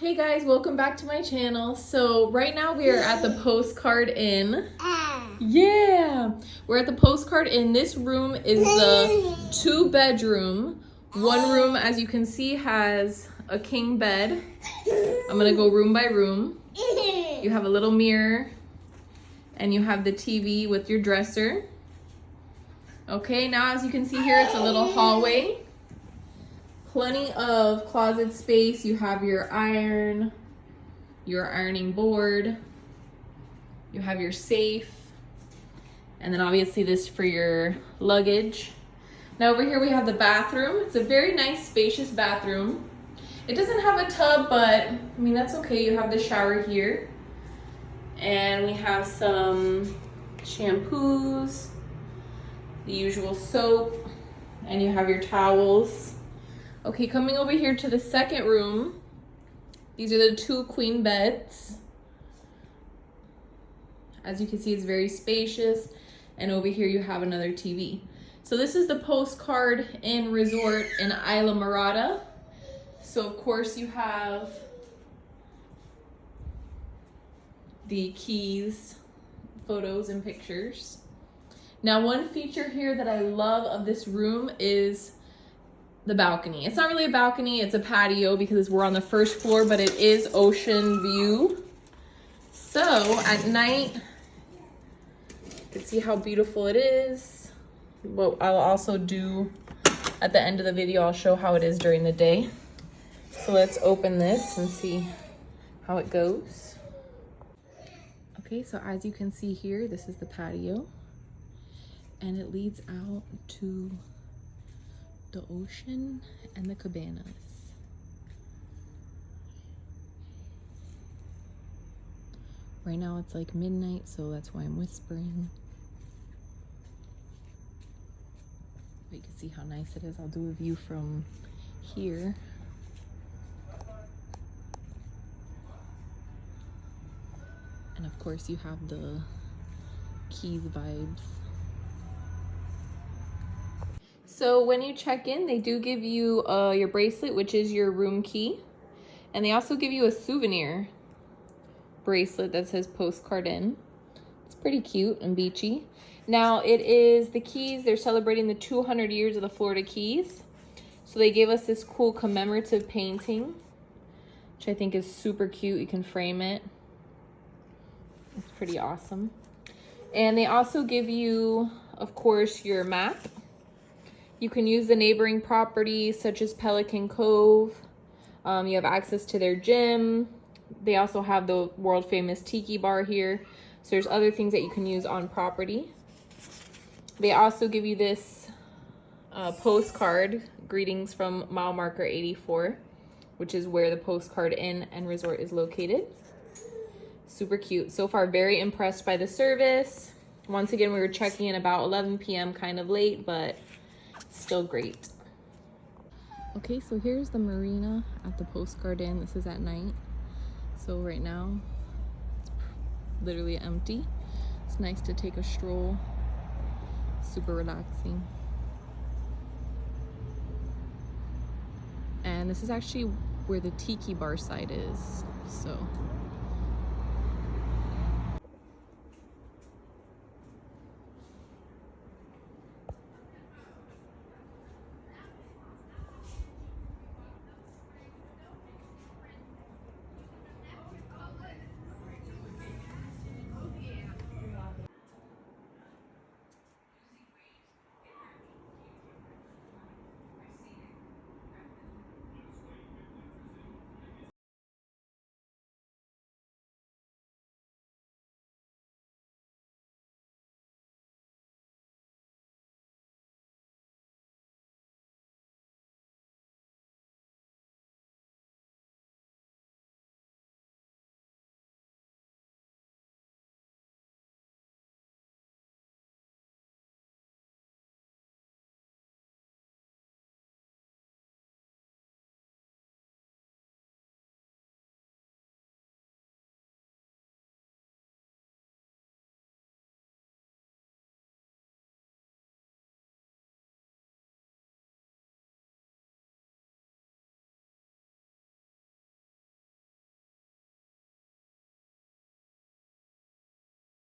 Hey guys, welcome back to my channel. So right now we are at the Postcard Inn. Yeah, we're at the Postcard Inn. This room is the 2-bedroom. One room, as you can see, has a king bed. I'm gonna go room by room. You have a little mirror and you have the TV with your dresser. Okay, now as you can see here, it's a little hallway. Plenty of closet space. You have your ironing board. You have your safe. And then obviously this for your luggage. Now over here we have the bathroom. It's a very nice spacious bathroom. It doesn't have a tub, but I mean, that's okay. You have the shower here. And we have some shampoos, the usual soap, and you have your towels. Okay, coming over here to the second room, these are the 2 queen beds. As you can see, it's very spacious. And over here you have another TV. So this is the Postcard Inn Resort in Isla Mirada. So of course you have the keys, photos and pictures. Now one feature here that I love of this room is the balcony. It's not really a balcony, it's a patio because we're on the first floor, but it is ocean view. So at night, you can see how beautiful it is. What I'll also do at the end of the video, I'll show how it is during the day. So let's open this and see how it goes. Okay, so as you can see here, this is the patio and it leads out to the ocean and the cabanas. Right now it's like midnight, so that's why I'm whispering. But you can see how nice it is. I'll do a view from here. And of course you have the Keys vibes. So when you check in, they do give you your bracelet, which is your room key. And they also give you a souvenir bracelet that says Postcard Inn. It's pretty cute and beachy. Now it is the Keys, they're celebrating the 200 years of the Florida Keys. So they gave us this cool commemorative painting, which I think is super cute. You can frame it. It's pretty awesome. And they also give you, of course, your map. You can use the neighboring properties such as Pelican Cove. You have access to their gym. They also have the world famous tiki bar here. So there's other things that you can use on property. They also give you this postcard, greetings from mile marker 84, which is where the Postcard Inn and Resort is located. Super cute. So far, very impressed by the service. Once again, we were checking in about 11 p.m., kind of late, but still great. Okay, so here's the marina at the Postcard Inn. This is at night. So right now, it's literally empty. It's nice to take a stroll. Super relaxing. And this is actually where the tiki bar side is. So